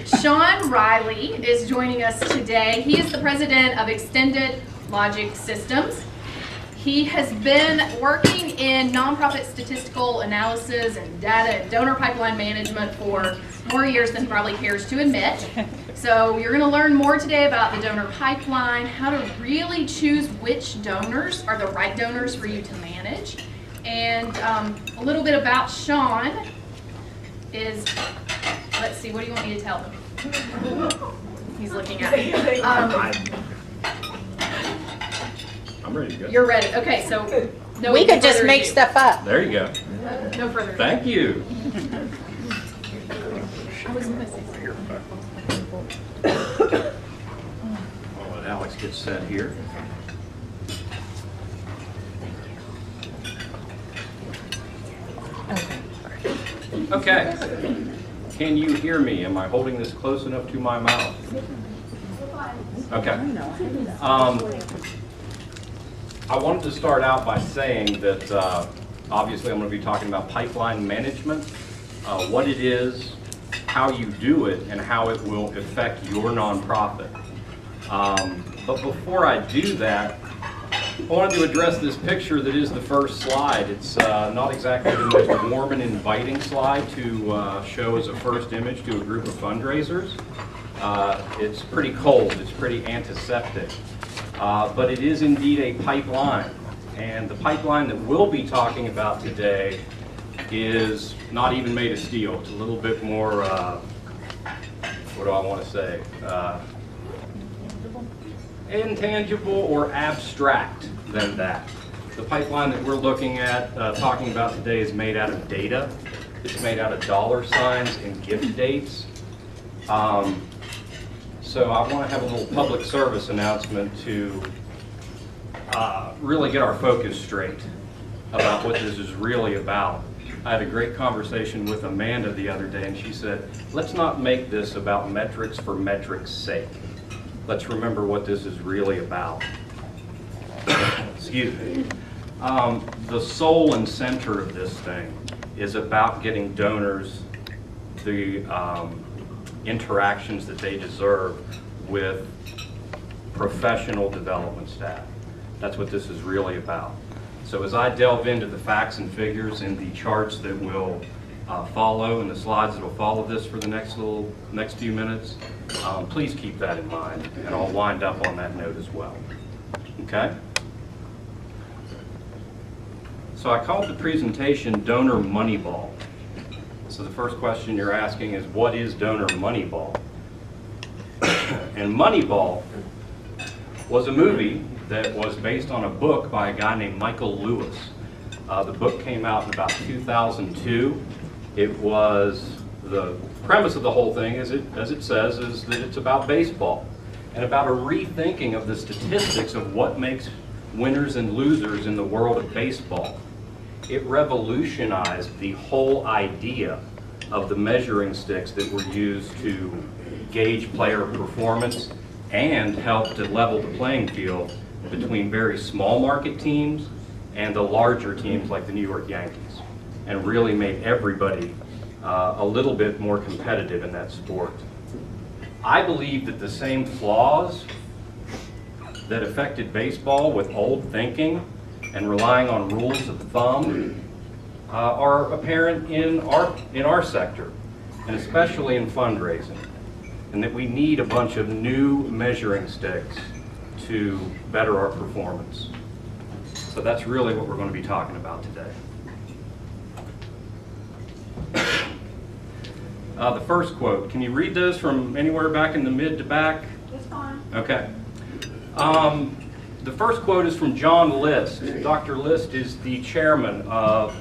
Sean Riley is joining us today. He is the president of Extended Logic Systems. He has been working in nonprofit statistical analysis and data and donor pipeline management for more years than he probably cares to admit. So you're going to learn more today about the donor pipeline, how to really choose which donors are the right donors for you to manage, and a little bit about Sean is, let's see, what do you want me to tell them? He's looking at me. I'm ready to go. You're ready. Okay, so no. We could just make stuff up. There you go. No further. Thank you. I was going to say I'll let Alex get set here. Okay. Can you hear me? Am I holding this close enough to my mouth? Okay. I wanted to start out by saying that obviously I'm going to be talking about pipeline management, what it is, how you do it, and how it will affect your nonprofit. But before I do that, I wanted to address this picture that is the first slide. It's not exactly the most warm and inviting slide to show as a first image to a group of fundraisers. It's pretty cold, it's pretty antiseptic. But it is indeed a pipeline. And the pipeline that we'll be talking about today is not even made of steel. It's a little bit more, what do I want to say? Intangible or abstract than that. The pipeline that we're looking at, talking about today, is made out of data. It's made out of dollar signs and gift dates. So I want to have a little public service announcement to really get our focus straight about what this is really about. I had a great conversation with Amanda the other day, and she said, let's not make this about metrics for metrics' sake. Let's remember what this is really about. Excuse me. The soul and center of this thing is about getting donors the interactions that they deserve with professional development staff. That's what this is really about. So as I delve into the facts and figures in the charts that will follow and the slides that will follow this for the next few minutes, please keep that in mind, and I'll wind up on that note as well. Okay? So I called the presentation Donor Moneyball. So the first question you're asking is, what is Donor Moneyball? And Moneyball was a movie that was based on a book by a guy named Michael Lewis. The book came out in about 2002. It was, the premise of the whole thing, as it says, is that it's about baseball and about a rethinking of the statistics of what makes winners and losers in the world of baseball. It revolutionized the whole idea of the measuring sticks that were used to gauge player performance and help to level the playing field between very small market teams and the larger teams like the New York Yankees, and really made everybody a little bit more competitive in that sport. I believe that the same flaws that affected baseball with old thinking and relying on rules of thumb are apparent in our sector, and especially in fundraising, and that we need a bunch of new measuring sticks to better our performance. So that's really what we're going to be talking about today. The first quote, can you read those from anywhere back in the mid to back? That's fine. Okay. The first quote is from John List. Dr. List is the chairman of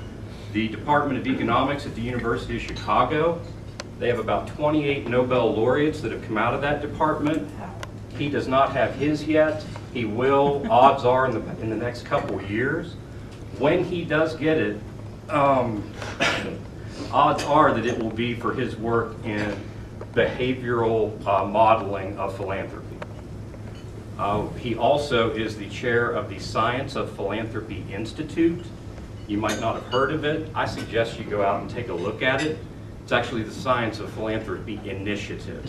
the Department of Economics at the University of Chicago. They have about 28 Nobel laureates that have come out of that department. He does not have his yet. He will, odds are, in the next couple of years. When he does get it, odds are that it will be for his work in behavioral modeling of philanthropy. He also is the chair of the Science of Philanthropy Institute. You might not have heard of it. I suggest you go out and take a look at it. It's actually the Science of Philanthropy Initiative.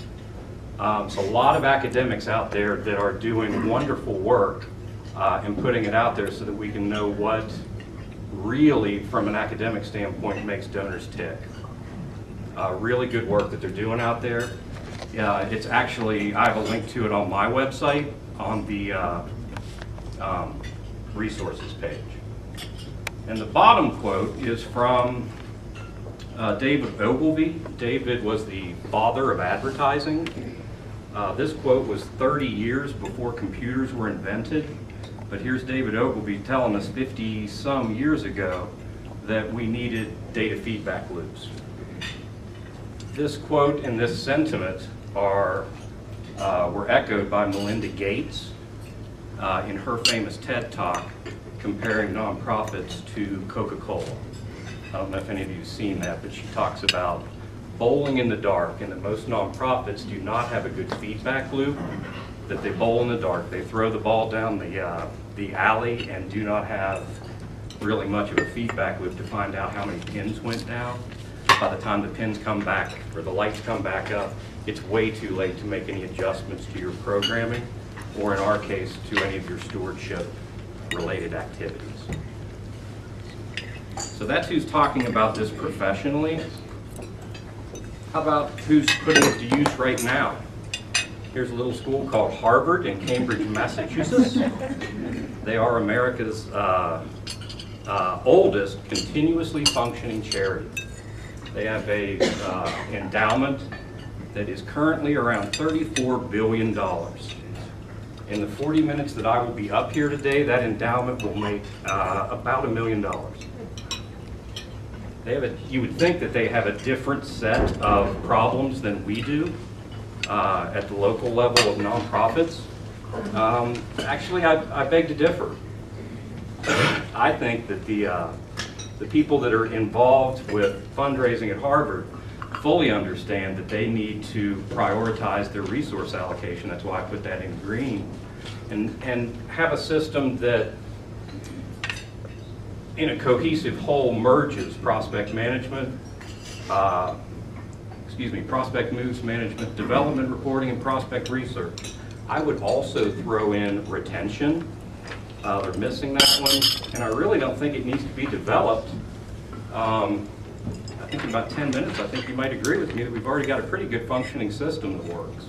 So a lot of academics out there that are doing wonderful work and putting it out there so that we can know what really, from an academic standpoint, makes donors tick. Really good work that they're doing out there. It's actually, I have a link to it on my website on the resources page. And the bottom quote is from David Ogilvy. David was the father of advertising. This quote was 30 years before computers were invented. But here's David Ogilvy telling us 50-some years ago that we needed data feedback loops. This quote and this sentiment were echoed by Melinda Gates in her famous TED Talk comparing nonprofits to Coca-Cola. I don't know if any of you have seen that, but she talks about bowling in the dark, and that most nonprofits do not have a good feedback loop, that they bowl in the dark. They throw the ball down the alley and do not have really much of a feedback loop to find out how many pins went down. By the time the pins come back, or the lights come back up, it's way too late to make any adjustments to your programming, or in our case, to any of your stewardship-related activities. So that's who's talking about this professionally. How about who's putting it to use right now? Here's a little school called Harvard in Cambridge, Massachusetts. They are America's oldest continuously functioning charity. They have a endowment that is currently around $34 billion. In the 40 minutes that I will be up here today, that endowment will make about $1 million. You would think that they have a different set of problems than we do at the local level of nonprofits. Actually, I beg to differ. I think that the people that are involved with fundraising at Harvard fully understand that they need to prioritize their resource allocation. That's why I put that in green. And have a system that, in a cohesive whole, merges prospect management, prospect moves management, development reporting, and prospect research. I would also throw in retention. They're missing that one, and I really don't think it needs to be developed. I think in about 10 minutes, I think you might agree with me that we've already got a pretty good functioning system that works.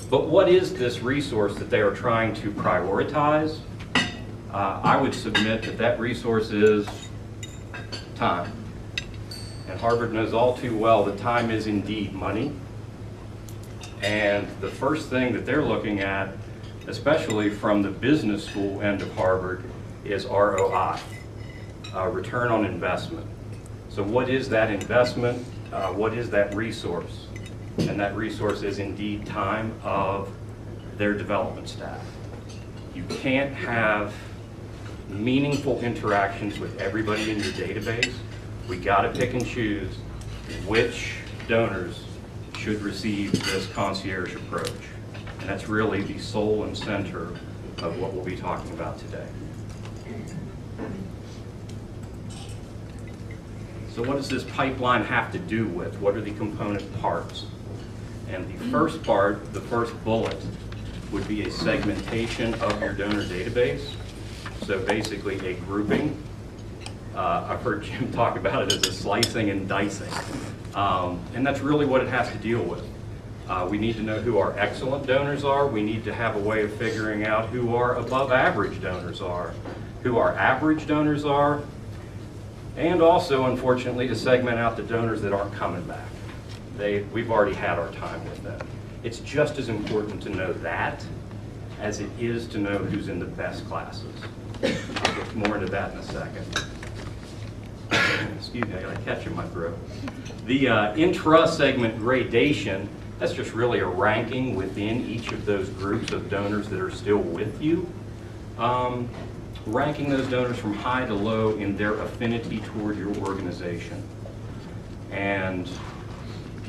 But what is this resource that they are trying to prioritize? I would submit that that resource is time. And Harvard knows all too well that time is indeed money. And the first thing that they're looking at, especially from the business school end of Harvard, is ROI, return on investment. So what is that investment? What is that resource? And that resource is indeed time of their development staff. You can't have meaningful interactions with everybody in your database. We got to pick and choose which donors should receive this concierge approach. And that's really the soul and center of what we'll be talking about today. So what does this pipeline have to do with? What are the component parts? And the first part, the first bullet, would be a segmentation of your donor database. So basically a grouping. I've heard Jim talk about it as a slicing and dicing. And that's really what it has to deal with. We need to know who our excellent donors are. We need to have a way of figuring out who our above average donors are, who our average donors are, and also, unfortunately, to segment out the donors that aren't coming back. We've already had our time with them. It's just as important to know that as it is to know who's in the best classes. I'll get more into that in a second. Excuse me, I got a catch in my throat. The intra-segment gradation, that's just really a ranking within each of those groups of donors that are still with you. Ranking those donors from high to low in their affinity toward your organization. And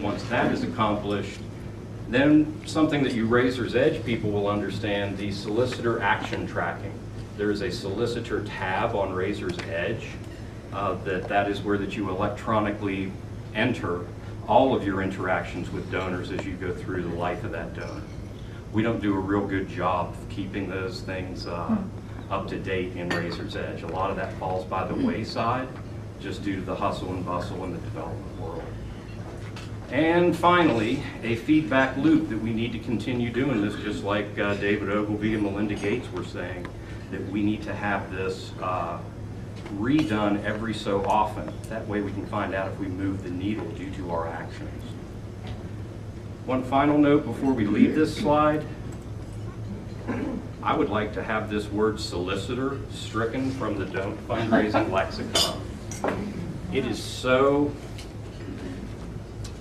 once that is accomplished, then something that you Raiser's Edge people will understand, the solicitor action tracking. There is a solicitor tab on Raiser's Edge that is where that you electronically enter all of your interactions with donors as you go through the life of that donor. We don't do a real good job of keeping those things up to date in Razor's Edge. A lot of that falls by the wayside just due to the hustle and bustle in the development world. And finally, a feedback loop that we need to continue doing this, just like David Ogilvy and Melinda Gates were saying, that we need to have this redone every so often. That way we can find out if we move the needle due to our actions. One final note before we leave this slide. I would like to have this word solicitor stricken from the Don't Fundraising lexicon. It is so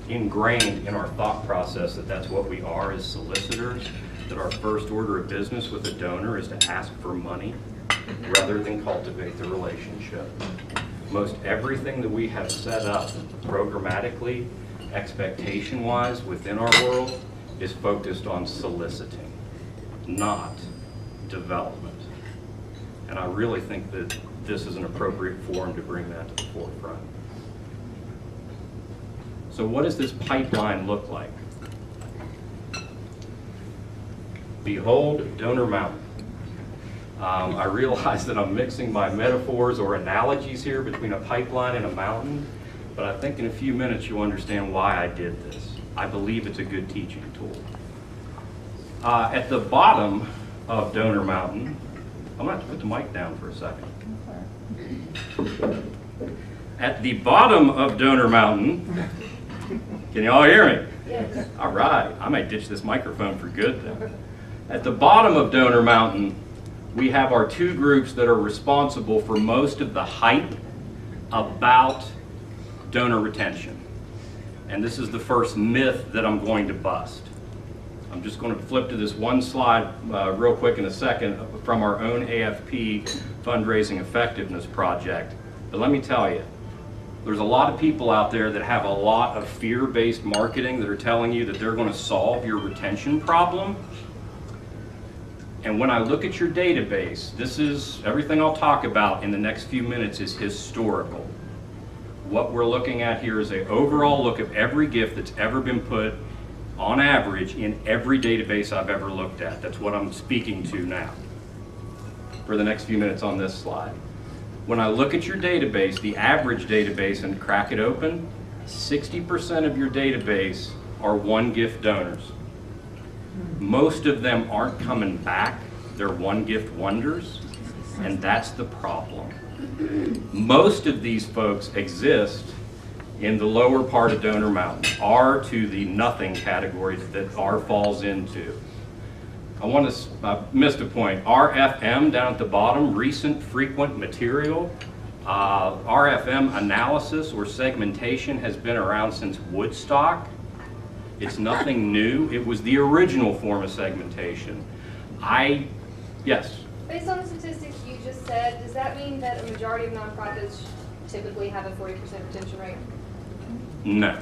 ingrained in our thought process that that's what we are as solicitors, that our first order of business with a donor is to ask for money rather than cultivate the relationship. Most everything that we have set up programmatically, expectation-wise within our world is focused on soliciting, not development. And I really think that this is an appropriate forum to bring that to the forefront. So what does this pipeline look like? Behold, Donor Mountain. I realize that I'm mixing my metaphors or analogies here between a pipeline and a mountain, but I think in a few minutes you'll understand why I did this. I believe it's a good teaching tool. At the bottom of Donor Mountain, I'm going to have to put the mic down for a second. At the bottom of Donor Mountain, can you all hear me? Yes. All right, I might ditch this microphone for good then. At the bottom of Donor Mountain, we have our two groups that are responsible for most of the hype about donor retention. And this is the first myth that I'm going to bust. I'm just going to flip to this one slide real quick in a second from our own AFP fundraising effectiveness project. But let me tell you, there's a lot of people out there that have a lot of fear-based marketing that are telling you that they're going to solve your retention problem. And when I look at your database, this is everything I'll talk about in the next few minutes is historical. What we're looking at here is an overall look of every gift that's ever been put on average in every database I've ever looked at. That's what I'm speaking to now for the next few minutes on this slide. When I look at your database, the average database, and crack it open, 60% of your database are one gift donors. Most of them aren't coming back. They're one gift wonders, and that's the problem. Most of these folks exist in the lower part of Donor Mountain, R to the nothing category that R falls into. I want to missed a point. RFM down at the bottom, recent frequent material. RFM analysis or segmentation has been around since Woodstock. It's nothing new. It was the original form of segmentation. Yes? Based on the statistics you just said, does that mean that a majority of nonprofits typically have a 40% retention rate? No,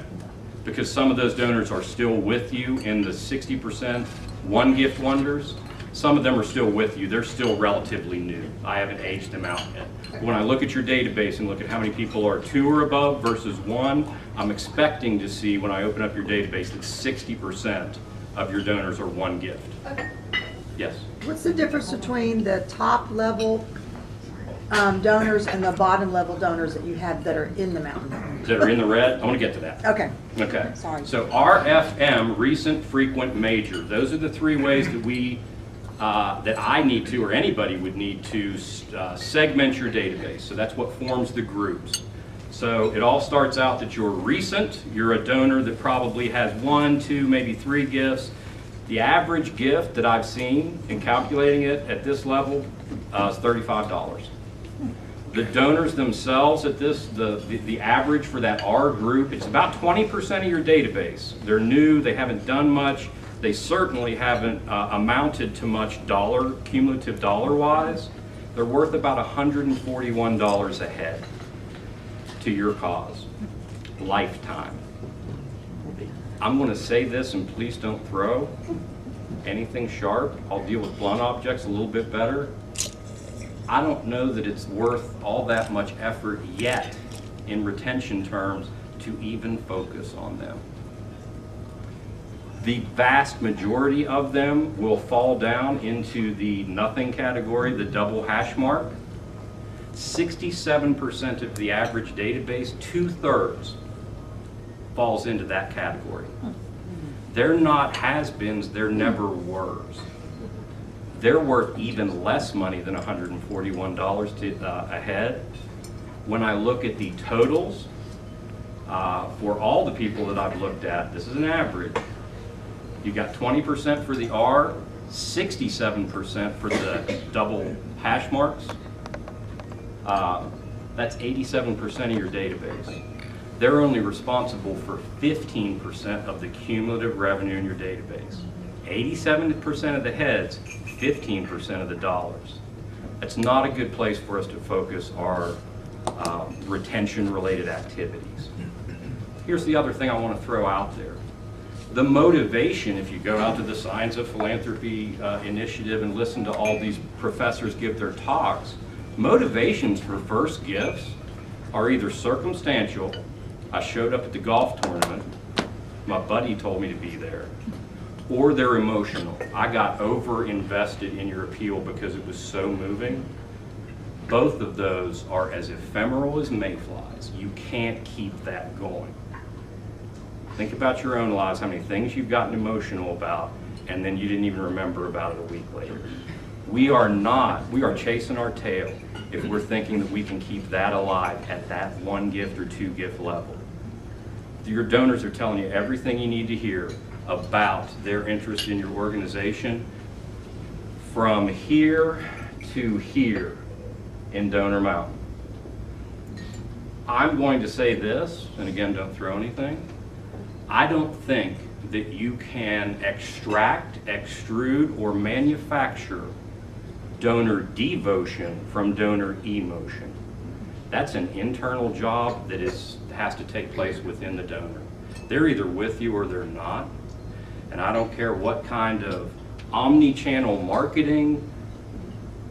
because some of those donors are still with you in the 60% one gift wonders. Some of them are still with you. They're still relatively new. I haven't aged them out yet. When I look at your database and look at how many people are 2 or above versus 1, I'm expecting to see when I open up your database that 60% of your donors are one gift. Okay. Yes? What's the difference between the top level donors and the bottom level donors that you have that are in the mountain? That are in the red? I want to get to that. Okay. Okay. Sorry. So RFM, recent, frequent, major. Those are the 3 ways that we, that I need to, or anybody would need to segment your database. So that's what forms the groups. So it all starts out that you're recent. You're a donor that probably has 1, 2, maybe 3 gifts. The average gift that I've seen in calculating it at this level is $35. The donors themselves at this, the average for that R group, it's about 20% of your database. They're new, they haven't done much, they certainly haven't amounted to much cumulative dollar-wise. They're worth about $141 a head to your cause, lifetime. I'm going to say this, and please don't throw anything sharp. I'll deal with blunt objects a little bit better. I don't know that it's worth all that much effort yet in retention terms to even focus on them. The vast majority of them will fall down into the nothing category, the double hash mark. 67% of the average database, 2/3, falls into that category. They're not has-beens, they're never weres. They're worth even less money than $141 a head. When I look at the totals, for all the people that I've looked at, this is an average. You got 20% for the R, 67% for the double hash marks. That's 87% of your database. They're only responsible for 15% of the cumulative revenue in your database. 87% of the heads, 15% of the dollars. That's not a good place for us to focus our retention-related activities. Here's the other thing I want to throw out there. The motivation, if you go out to the Science of Philanthropy initiative and listen to all these professors give their talks, motivations for first gifts are either circumstantial. I showed up at the golf tournament, my buddy told me to be there, or they're emotional. I got over-invested in your appeal because it was so moving. Both of those are as ephemeral as mayflies. You can't keep that going. Think about your own lives, how many things you've gotten emotional about, and then you didn't even remember about it a week later. We are chasing our tail if we're thinking that we can keep that alive at that 1 gift or 2 gift level. Your donors are telling you everything you need to hear about their interest in your organization from here to here in Donor Mountain. I'm going to say this, and again, don't throw anything. I don't think that you can extract, extrude, or manufacture donor devotion from donor emotion. That's an internal job that has to take place within the donor. They're either with you or they're not. And I don't care what kind of omni-channel marketing,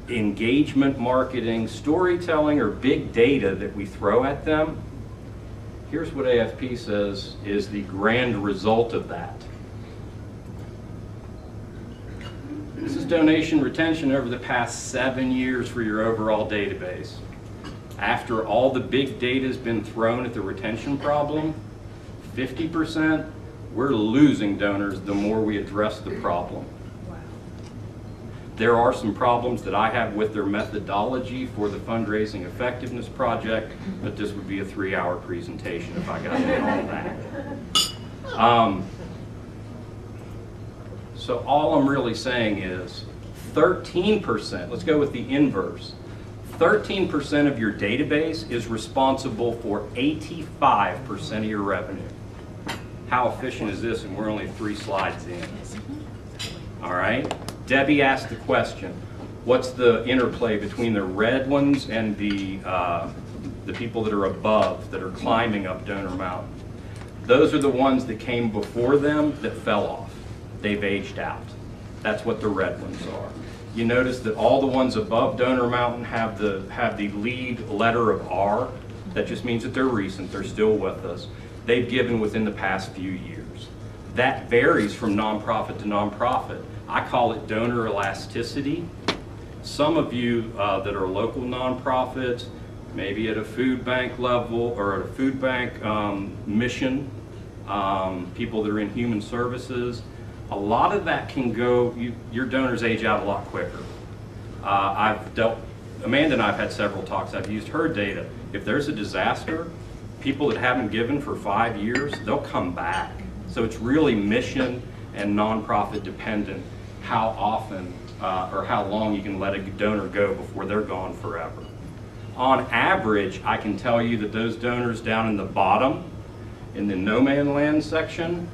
engagement marketing, storytelling, or big data that we throw at them. Here's what AFP says is the grand result of that. This is donation retention over the past 7 years for your overall database. After all the big data has been thrown at the retention problem, 50%, we're losing donors the more we address the problem. There are some problems that I have with their methodology for the fundraising effectiveness project, but this would be a 3-hour presentation if I got into all that. So all I'm really saying is 13%, let's go with the inverse. 13% of your database is responsible for 85% of your revenue. How efficient is this? And we're only 3 slides in. All right. Debbie asked the question, what's the interplay between the red ones and the people that are above, that are climbing up Donor Mountain? Those are the ones that came before them that fell off. They've aged out. That's what the red ones are. You notice that all the ones above Donor Mountain have the lead letter of R. That just means that they're recent, they're still with us. They've given within the past few years. That varies from nonprofit to nonprofit. I call it donor elasticity. Some of you that are local nonprofits, maybe at a food bank level or at a food bank mission, people that are in human services, a lot of that can go, your donors age out a lot quicker. Amanda and I have had several talks, I've used her data. If there's a disaster, people that haven't given for 5 years, they'll come back. So it's really mission and nonprofit dependent how often or how long you can let a donor go before they're gone forever. On average, I can tell you that those donors down in the bottom, in the no man land section,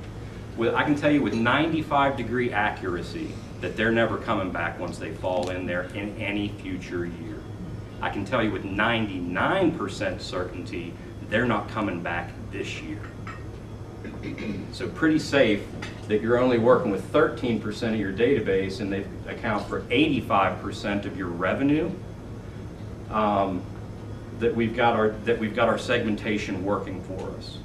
I can tell you with 95-degree accuracy that they're never coming back once they fall in there in any future year. I can tell you with 99% certainty they're not coming back this year. So pretty safe that you're only working with 13% of your database and they account for 85% of your revenue. That we've got our segmentation working for us.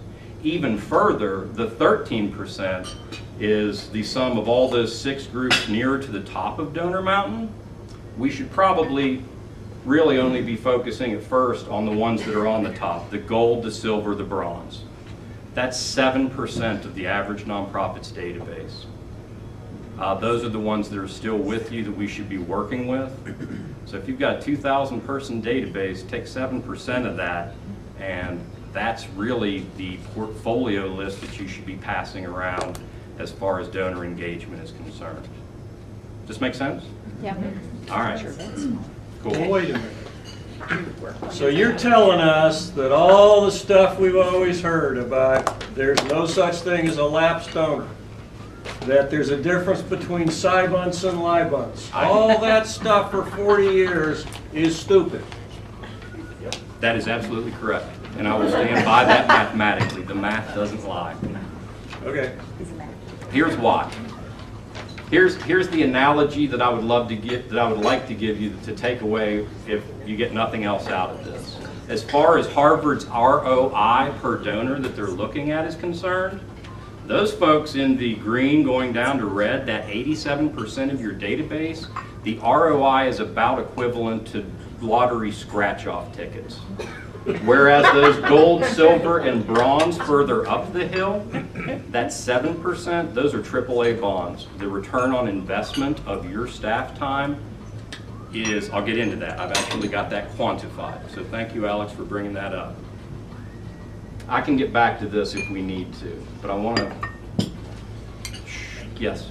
even further, the 13% is the sum of all those 6 groups nearer to the top of Donor Mountain. We should probably really only be focusing at first on the ones that are on the top, the gold, the silver, the bronze. That's 7% of the average nonprofit's database. Those are the ones that are still with you that we should be working with. So if you've got a 2,000 person database, take 7% of that, and that's really the portfolio list that you should be passing around as far as donor engagement is concerned. Does this make sense? Yeah. All right. Cool. Well, wait a minute. So you're telling us that all the stuff we've always heard about, there's no such thing as a lapsed donor, that there's a difference between SIBUNTs and LIBUNTs, all that stuff for 40 years is stupid. That is absolutely correct. And I will stand by that mathematically. The math doesn't lie. Okay. Here's why. Here's the analogy that I would love to give, that I would like to give you to take away if you get nothing else out of this. As far as Harvard's ROI per donor that they're looking at is concerned, those folks in the green going down to red, that 87% of your database, the ROI is about equivalent to lottery scratch-off tickets. Whereas those gold, silver, and bronze further up the hill, that 7%, those are AAA bonds. The return on investment of your staff time is, I'll get into that. I've actually got that quantified. So thank you, Alex, for bringing that up. I can get back to this if we need to, but I want to, yes.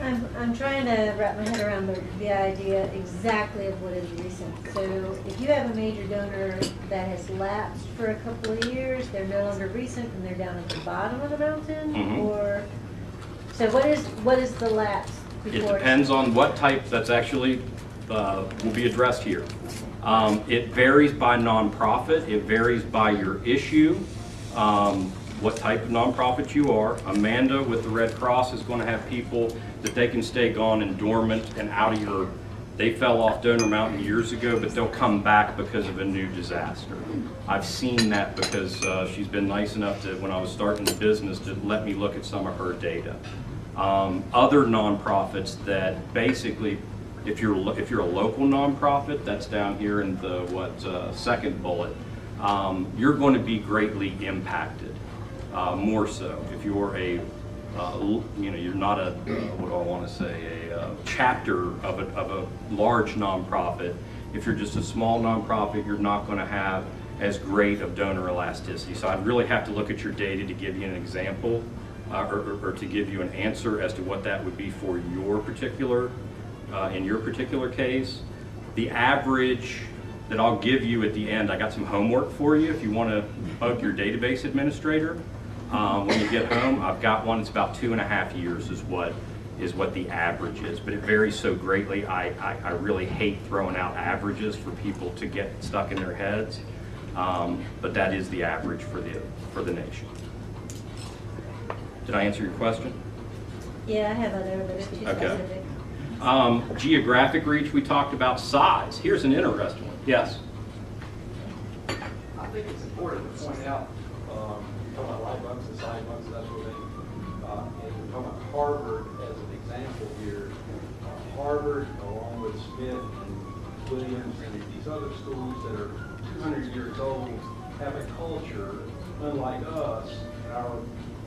I'm trying to wrap my head around the idea exactly of what is recent. So if you have a major donor that has lapsed for a couple of years, they're no longer recent and they're down at the bottom of the mountain, or so what is the lapse before? It depends on what type that's actually will be addressed here. It varies by nonprofit. It varies by your issue. What type of nonprofit you are. Amanda with the Red Cross is going to have people that they can stay gone and dormant and out of your, they fell off Donor Mountain years ago, but they'll come back because of a new disaster. I've seen that because she's been nice enough to, when I was starting the business, to let me look at some of her data. Other nonprofits that basically, if you're a local nonprofit, that's down here in the second bullet, you're going to be greatly impacted. More so if you're a you're not a what do I want to say, a chapter of a large nonprofit. If you're just a small nonprofit, you're not going to have as great of donor elasticity. So I'd really have to look at your data to give you an example or to give you an answer as to what that would be for your particular in your particular case. The average that I'll give you at the end, I got some homework for you if you want to bug your database administrator. When you get home, I've got one. It's about 2.5 years is what the average is, but it varies so greatly. I really hate throwing out averages for people to get stuck in their heads, but that is the average for the nation. Did I answer your question? Yeah, I have other, but it's too specific. Geographic reach, we talked about size. Here's an interesting one. Yes? I think it's important to point out, talking about light bugs and side bugs, that sort of thing, and we're talking about Harvard as an example here. Harvard, along with Smith and Williams and these other schools that are 200 years old, have a culture unlike us at our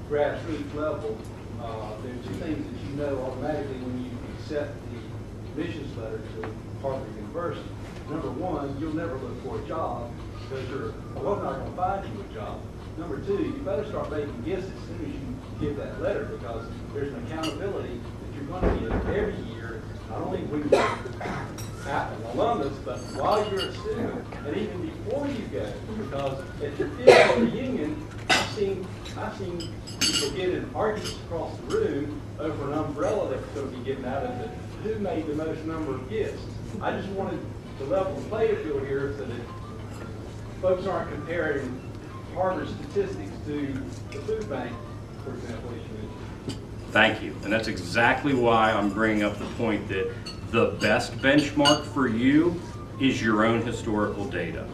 grassroots level. There are two things that you know automatically when you accept the admissions letter to Harvard University. Number one, you'll never look for a job because you're not going to find you a job. Number two, you better start making gifts as soon as you give that letter because there's an accountability that you're going to get every year, not only when you're out an alumnus, but while you're a student and even before you go. Because at your 5th reunion, I've seen people get in arguments across the room over an umbrella that's going to be given out of it. Who made the most number of gifts? I just wanted to level the playing field here so that folks aren't comparing Harvard statistics to the food bank, for example, as you mentioned. Thank you. And that's exactly why I'm bringing up the point that the best benchmark for you is your own historical data.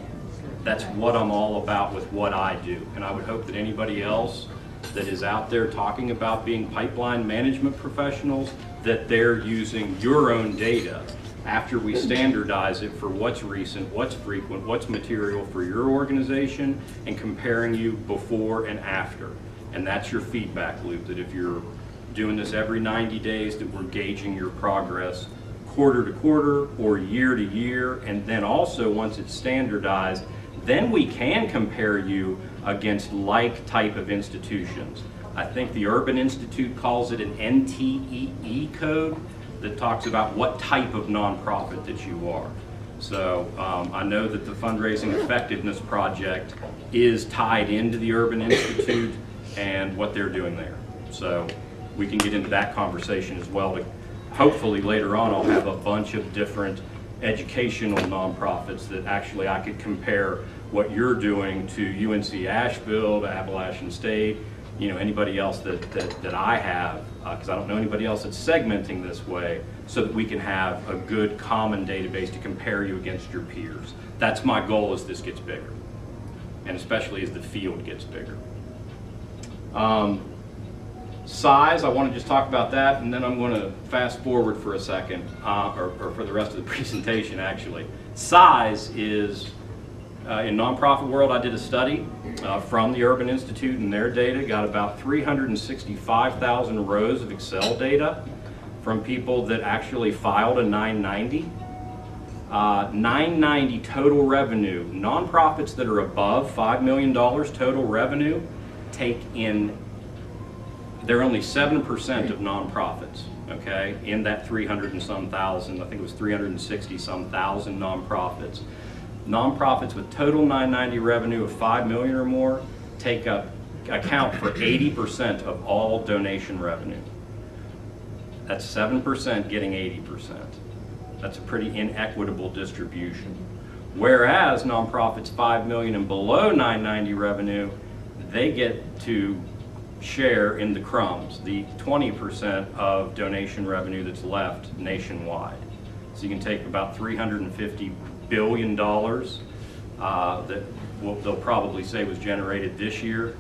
That's what I'm all about with what I do. And I would hope that anybody else that is out there talking about being pipeline management professionals, that they're using your own data after we standardize it for what's recent, what's frequent, what's material for your organization, and comparing you before and after. And that's your feedback loop, that if you're doing this every 90 days, that we're gauging your progress quarter to quarter or year to year. And then also, once it's standardized, then we can compare you against like type of institutions. I think the Urban Institute calls it an NTEE code that talks about what type of nonprofit that you are. So I know that the Fundraising Effectiveness Project is tied into the Urban Institute and what they're doing there. So we can get into that conversation as well. But hopefully later on I'll have a bunch of different educational nonprofits that actually I could compare what you're doing to UNC Asheville, to Appalachian State, you know, anybody else that I have, because I don't know anybody else that's segmenting this way, so that we can have a good common database to compare you against your peers. That's my goal as this gets bigger, and especially as the field gets bigger. Size, I want to just talk about that, and then I'm going to fast forward for a second, or for the rest of the presentation actually. Size is, in nonprofit world, I did a study from the Urban Institute and their data, got about 365,000 rows of Excel data from people that actually filed a 990. 990 total revenue. Nonprofits that are above $5 million total revenue take in, they're only 7% of nonprofits, okay, in that 300 and some thousand, I think it was 360 some thousand nonprofits. Nonprofits with total 990 revenue of 5 million or more account for 80% of all donation revenue. That's 7% getting 80%. That's a pretty inequitable distribution. Whereas nonprofits 5 million and below 990 revenue, they get to share in the crumbs, the 20% of donation revenue that's left nationwide. So you can take about $350 billion that they'll probably say was generated this year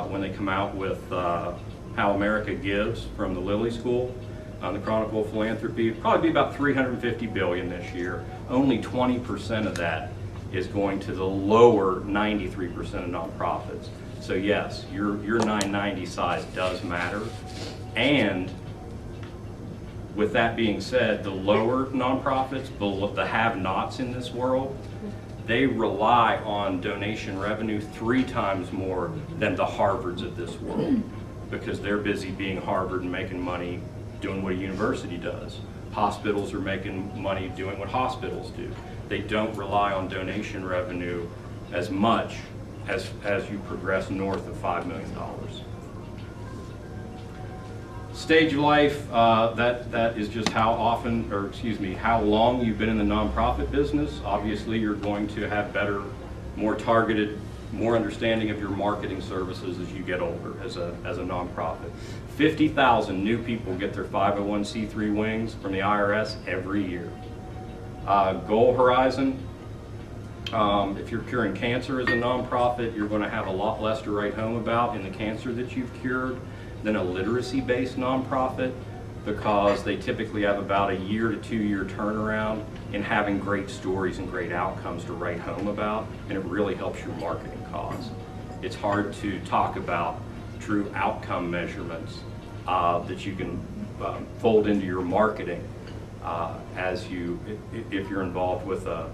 when they come out with How America Gives from the Lilly School, the Chronicle of Philanthropy. It'll probably be about $350 billion this year. Only 20% of that is going to the lower 93% of nonprofits. So yes, your 990 size does matter. And with that being said, the lower nonprofits, the have-nots in this world, they rely on donation revenue 3 times more than the Harvards of this world, because they're busy being Harvard and making money doing what a university does. Hospitals are making money doing what hospitals do. They don't rely on donation revenue as much as you progress north of $5 million. Stage of life, that is just how often, or excuse me, how long you've been in the nonprofit business. Obviously, you're going to have better, more targeted, more understanding of your marketing services as you get older as a nonprofit. 50,000 new people get their 501c3 wings from the IRS every year. Goal horizon, if you're curing cancer as a nonprofit, you're going to have a lot less to write home about in the cancer that you've cured than a literacy-based nonprofit, because they typically have about a 1 to 2 year turnaround in having great stories and great outcomes to write home about, and it really helps your marketing cause. It's hard to talk about true outcome measurements that you can fold into your marketing if you're involved with a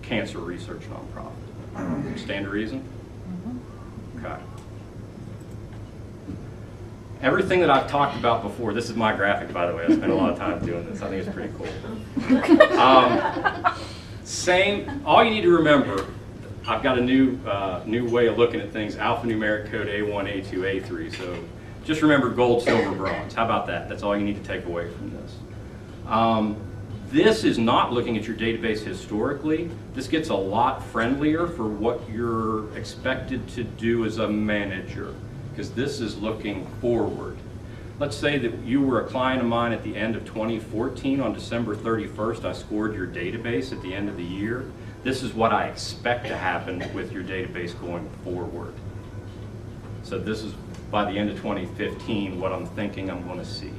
cancer research nonprofit. Stand to reason? Okay. Everything that I've talked about before, this is my graphic, by the way. I spent a lot of time doing this. I think it's pretty cool. All you need to remember, I've got a new way of looking at things, alphanumeric code A1, A2, A3. So just remember gold, silver, bronze. How about that? That's all you need to take away from this. This is not looking at your database historically. This gets a lot friendlier for what you're expected to do as a manager, because this is looking forward. Let's say that you were a client of mine at the end of 2014. On December 31st, I scored your database at the end of the year. This is what I expect to happen with your database going forward. So this is, by the end of 2015, what I'm thinking I'm going to see.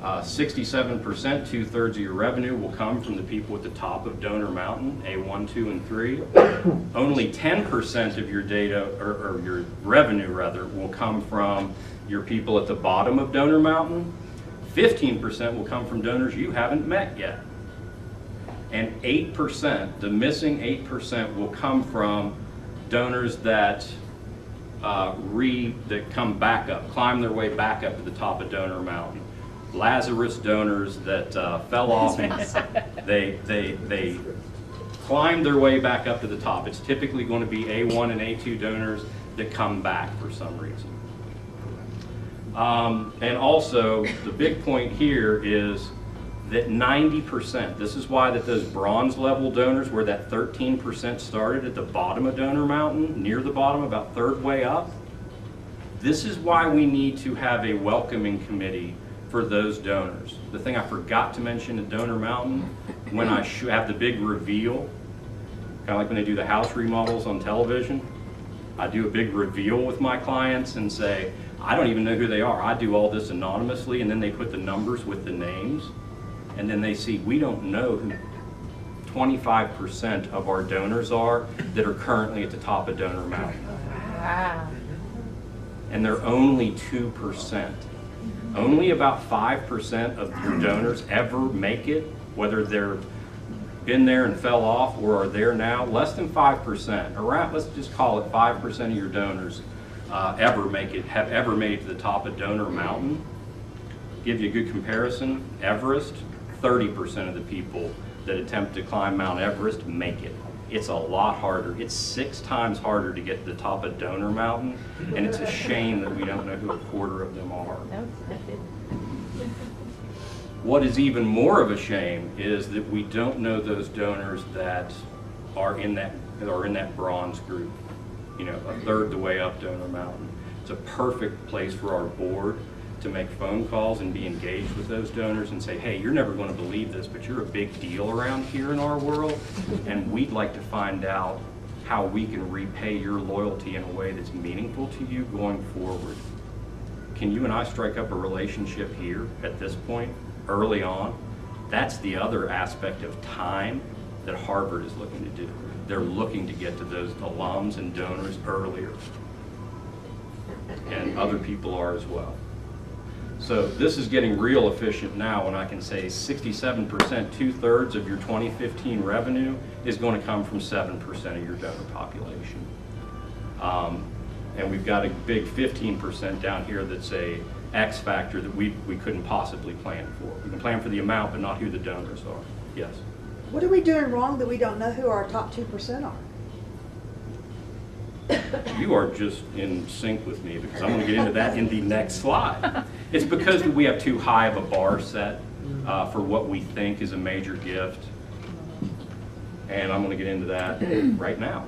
67%, 2/3 of your revenue will come from the people at the top of donor mountain, A1, 2, and 3. Only 10% of your data, or your revenue rather, will come from your people at the bottom of donor mountain. 15% will come from donors you haven't met yet. And 8%, the missing 8%, will come from donors that that come back up, climb their way back up to the top of donor mountain. Lazarus donors that fell off and they climbed their way back up to the top. It's typically going to be A1 and A2 donors that come back for some reason. And also, the big point here is that 90%, this is why that those bronze level donors, where that 13% started at the bottom of donor mountain, near the bottom, about third way up, this is why we need to have a welcoming committee for those donors. The thing I forgot to mention at donor mountain, when I have the big reveal, kind of like when they do the house remodels on television, I do a big reveal with my clients and say, I don't even know who they are. I do all this anonymously, and then they put the numbers with the names. And then they see, we don't know who 25% of our donors are that are currently at the top of donor mountain. Wow. And they're only 2%. Only about 5% of your donors ever make it, whether they're been there and fell off or are there now. Less than 5%, around, let's just call it 5% of your donors have ever made it to the top of donor mountain. Give you a good comparison, Everest, 30% of the people that attempt to climb Mount Everest make it. It's a lot harder. It's 6 times harder to get to the top of donor mountain, and it's a shame that we don't know who a quarter of them are. What is even more of a shame is that we don't know those donors that are in that bronze group, you know, a third the way up donor mountain. It's a perfect place for our board to make phone calls and be engaged with those donors and say, hey, you're never going to believe this, but you're a big deal around here in our world, and we'd like to find out how we can repay your loyalty in a way that's meaningful to you going forward. Can you and I strike up a relationship here at this point, early on? That's the other aspect of time that Harvard is looking to do. They're looking to get to those alums and donors earlier, and other people are as well. So this is getting real efficient now when I can say 67%, 2/3 of your 2015 revenue is going to come from 7% of your donor population. And we've got a big 15% down here that's a X factor that we couldn't possibly plan for. We can plan for the amount, but not who the donors are. Yes? What are we doing wrong that we don't know who our top 2% are? You are just in sync with me, because I'm going to get into that in the next slide. It's because we have too high of a bar set for what we think is a major gift, and I'm going to get into that right now.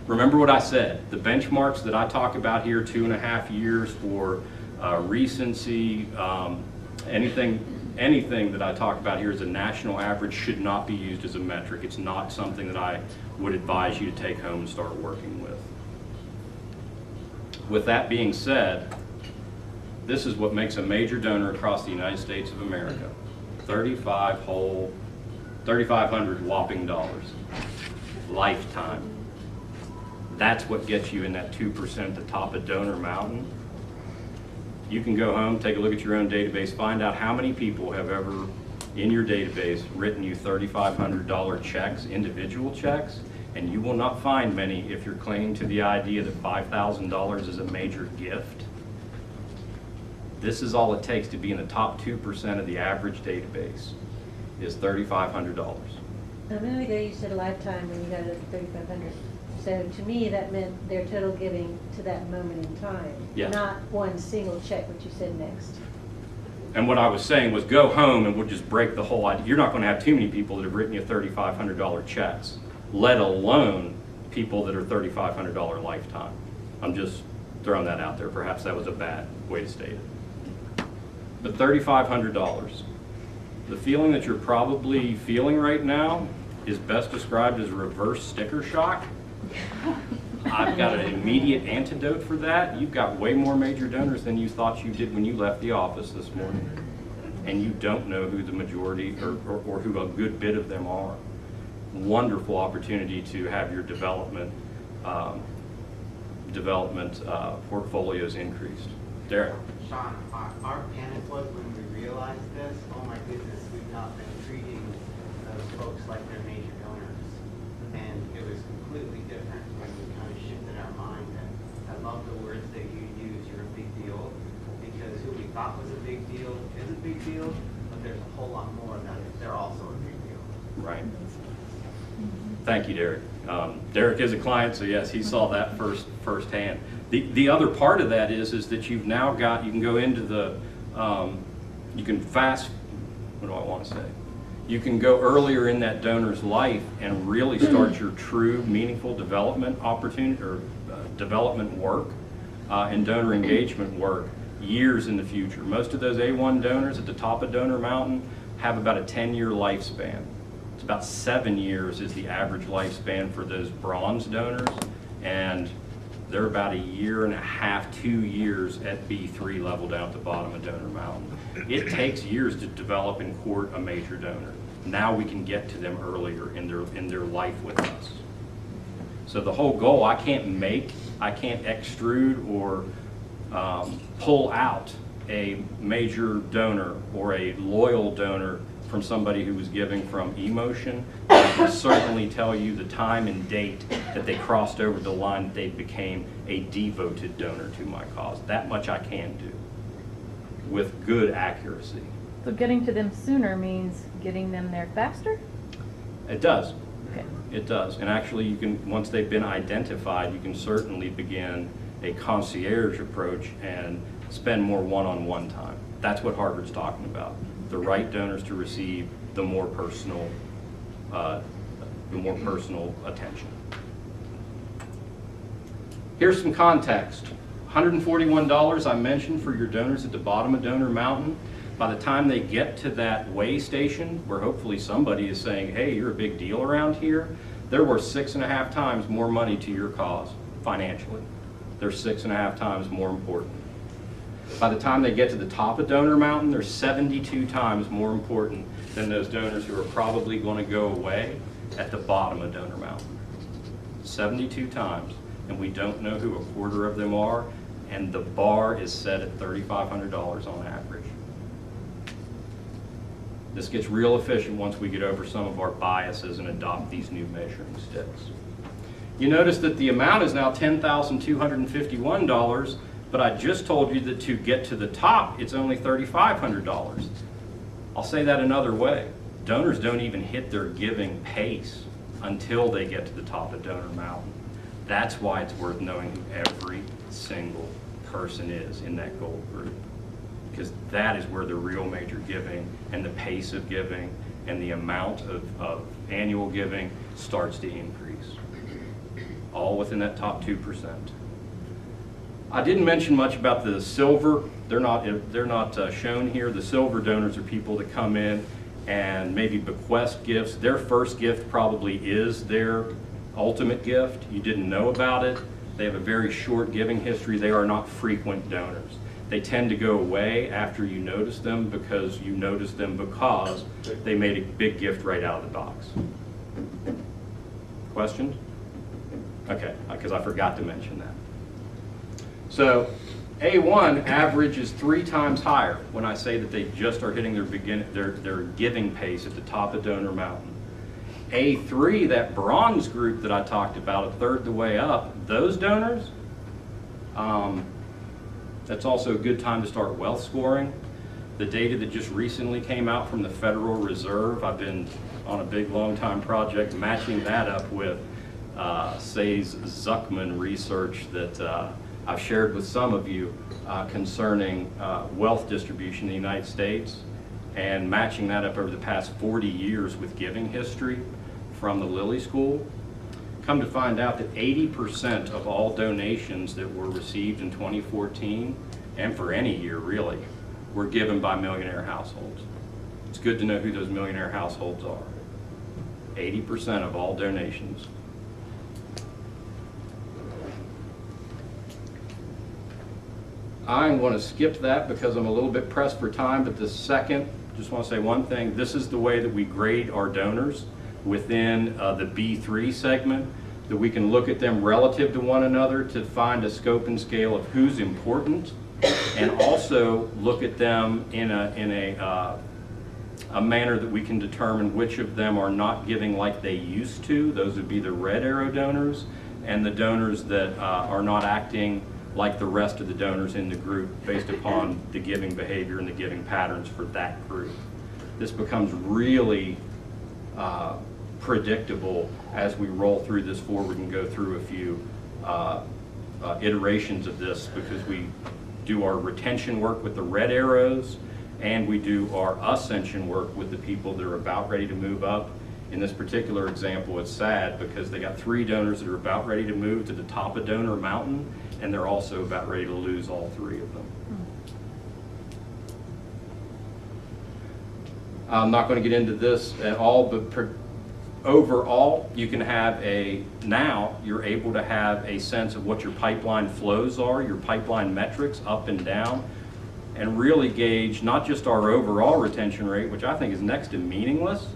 Remember what I said, the benchmarks that I talk about here, 2.5 years for recency, anything that I talk about here as a national average should not be used as a metric. It's not something that I would advise you to take home and start working with. With that being said, this is what makes a major donor across the United States of America. 3,500 whopping dollars. Lifetime. That's what gets you in that 2% at the top of donor mountain. You can go home, take a look at your own database, find out how many people have ever, in your database, written you $3,500 checks, individual checks, and you will not find many if you're clinging to the idea that $5,000 is a major gift. This is all it takes to be in the top 2% of the average database, is $3,500. A minute ago you said a lifetime when you got it at 3,500. So to me, that meant their total giving to that moment in time, Yeah. not one single check, what you said next. And what I was saying was go home and we'll just break the whole idea. You're not going to have too many people that have written you $3,500 checks, let alone people that are $3,500 lifetime. I'm just throwing that out there. Perhaps that was a bad way to state it. But $3,500. The feeling that you're probably feeling right now is best described as reverse sticker shock. I've got an immediate antidote for that. You've got way more major donors than you thought you did when you left the office this morning. And you don't know who the majority or who a good bit of them are. Wonderful opportunity to have your development portfolios increased. Derek. Sean, our panic was when we realized this, oh my goodness, we've not been treating those folks like they're major donors. And it was completely different when we kind of shifted our mind. And I love the words that you use, you're a big deal, because who we thought was a big deal is a big deal, but there's a whole lot more that they're also a big deal. Right. Thank you, Derek. Derek is a client, so yes, he saw that firsthand. The other part of that is that you've now got, you can go into the, you can what do I want to say? You can go earlier in that donor's life and really start your true meaningful development opportunity or development work and donor engagement work years in the future. Most of those A1 donors at the top of Donor Mountain have about a 10-year lifespan. It's about 7 years is the average lifespan for those bronze donors, and they're about 1.5 to 2 years at B3 level down at the bottom of Donor Mountain. It takes years to develop and court a major donor. Now we can get to them earlier in their life with us. So the whole goal, I can't extrude or pull out a major donor or a loyal donor from somebody who was giving from emotion. I can certainly tell you the time and date that they crossed over the line, that they became a devoted donor to my cause. That much I can do with good accuracy. So getting to them sooner means getting them there faster? It does. Okay. It does. And actually you can, once they've been identified, you can certainly begin a concierge approach and spend more one-on-one time. That's what Harvard's talking about. The right donors to receive the more personal attention. Here's some context. $141 I mentioned for your donors at the bottom of Donor Mountain. By the time they get to that way station, where hopefully somebody is saying, hey, you're a big deal around here, they're worth 6.5 times more money to your cause financially. They're 6.5 times more important. By the time they get to the top of Donor Mountain, they're 72 times more important than those donors who are probably going to go away at the bottom of Donor Mountain. 72 times, and we don't know who a quarter of them are, and the bar is set at $3,500 on average. This gets real efficient once we get over some of our biases and adopt these new measuring sticks. You notice that the amount is now $10,251, but I just told you that to get to the top, it's only $3,500. I'll say that another way. Donors don't even hit their giving pace until they get to the top of Donor Mountain. That's why it's worth knowing who every single person is in that gold group, because that is where the real major giving and the pace of giving and the amount of annual giving starts to increase, all within that top 2%. I didn't mention much about the silver. They're not shown here. The silver donors are people that come in and maybe bequest gifts. Their first gift probably is their ultimate gift. You didn't know about it. They have a very short giving history. They are not frequent donors. They tend to go away after you notice them because you notice them because they made a big gift right out of the box. Questions? Okay, because I forgot to mention that. So A1 average is 3 times higher when I say that they just are hitting their giving pace at the top of Donor Mountain. A3, that bronze group that I talked about, a third the way up, those donors, that's also a good time to start wealth scoring. The data that just recently came out from the Federal Reserve, I've been on a big long time project matching that up with Sayes-Zuckman research that I've shared with some of you concerning wealth distribution in the United States, and matching that up over the past 40 years with giving history from the Lilly School. Come to find out that 80% of all donations that were received in 2014, and for any year really, were given by millionaire households. It's good to know who those millionaire households are. 80% of all donations. I'm going to skip that because I'm a little bit pressed for time, but the second, just want to say one thing. This is the way that we grade our donors within the B3 segment, that we can look at them relative to one another to find a scope and scale of who's important, and also look at them in a manner that we can determine which of them are not giving like they used to. Those would be the red arrow donors, and the donors that are not acting like the rest of the donors in the group based upon the giving behavior and the giving patterns for that group. This becomes really predictable as we roll through this forward and go through a few iterations of this, because we do our retention work with the red arrows and we do our ascension work with the people that are about ready to move up. In this particular example, it's sad because they got 3 donors that are about ready to move to the top of Donor Mountain, and they're also about ready to lose all 3 of them. I'm not going to get into this at all, but overall, you can have now you're able to have a sense of what your pipeline flows are, your pipeline metrics up and down, and really gauge not just our overall retention rate, which I think is next to meaningless,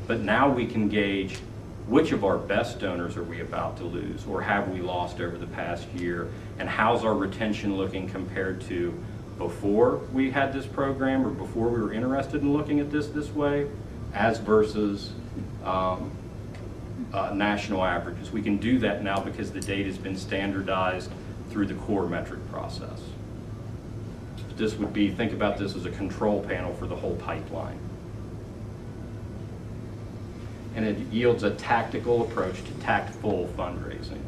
but now we can gauge which of our best donors are we about to lose, or have we lost over the past year, and how's our retention looking compared to before we had this program, or before we were interested in looking at this way, as versus national averages. We can do that now because the data has been standardized through the core metric process. This would be, think about this as a control panel for the whole pipeline. And it yields a tactical approach to tactful fundraising.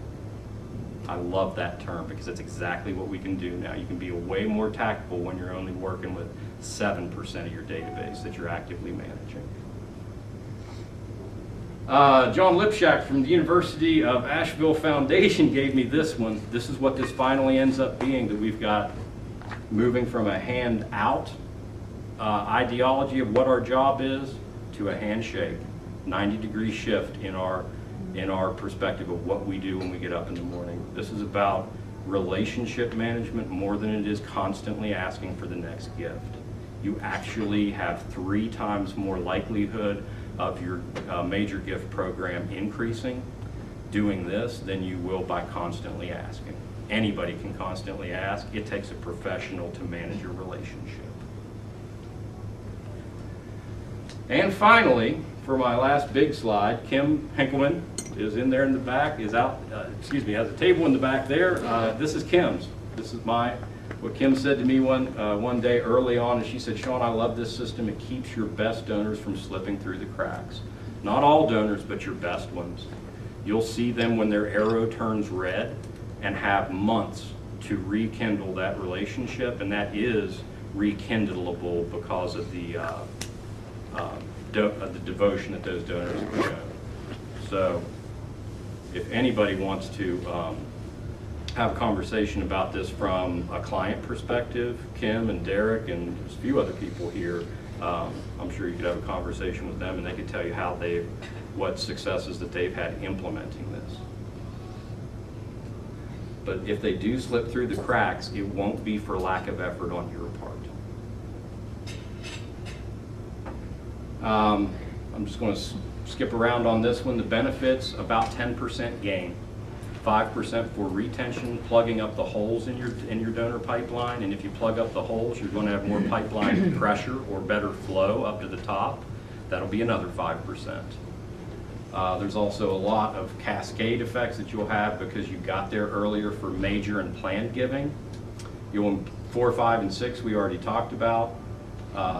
I love that term because it's exactly what we can do now. You can be way more tactful when you're only working with 7% of your database that you're actively managing. John Lipshack from the University of Asheville Foundation gave me this one. This is what this finally ends up being, that we've got moving from a hand-out ideology of what our job is to a handshake. 90-degree shift in our perspective of what we do when we get up in the morning. This is about relationship management more than it is constantly asking for the next gift. You actually have 3 times more likelihood of your major gift program increasing doing this than you will by constantly asking. Anybody can constantly ask. It takes a professional to manage a relationship. And finally, for my last big slide, Kim Henkelman is in there in the back, has a table in the back there. This is Kim's. This is what Kim said to me one day early on, and she said, Sean, I love this system. It keeps your best donors from slipping through the cracks. Not all donors, but your best ones. You'll see them when their arrow turns red and have months to rekindle that relationship, and that is rekindleable because of the devotion that those donors have shown. So if anybody wants to have a conversation about this from a client perspective, Kim and Derek and there's a few other people here, I'm sure you could have a conversation with them and they could tell you what successes that they've had implementing this. But if they do slip through the cracks, it won't be for lack of effort on your part. I'm just going to skip around on this one. The benefits, about 10% gain, 5% for retention, plugging up the holes in your donor pipeline. And if you plug up the holes, you're going to have more pipeline pressure or better flow up to the top. That'll be another 5%. There's also a lot of cascade effects that you'll have because you got there earlier for major and planned giving. 4, 5, and 6 we already talked about.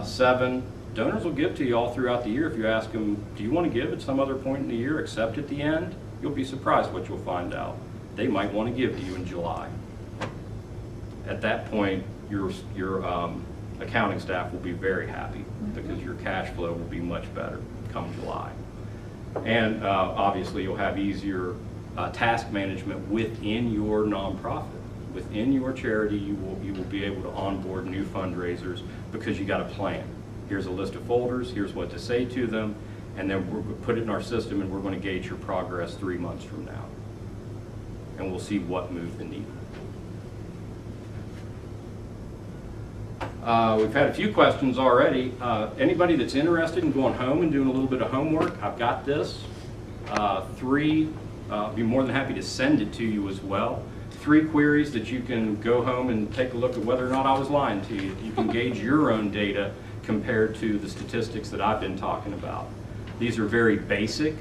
7, donors will give to you all throughout the year. If you ask them, do you want to give at some other point in the year except at the end? You'll be surprised what you'll find out. They might want to give to you in July. At that point, your accounting staff will be very happy because your cash flow will be much better come July. And obviously you'll have easier task management within your nonprofit. Within your charity, you will be able to onboard new fundraisers because you got a plan. Here's a list of folders, here's what to say to them, and then we're going to put it in our system, and we're going to gauge your progress 3 months from now. And we'll see what moved the needle. We've had a few questions already. Anybody that's interested in going home and doing a little bit of homework, I've got this. I'll be more than happy to send it to you as well. 3 queries that you can go home and take a look at whether or not I was lying to you. You can gauge your own data compared to the statistics that I've been talking about. These are very basic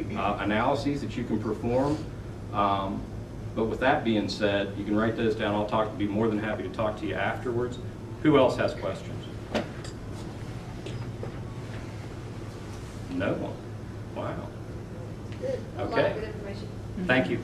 analyses that you can perform. But with that being said, you can write those down. I'll be more than happy to talk to you afterwards. Who else has questions? No one. Wow. Good. A lot Okay. of good information. Thank you.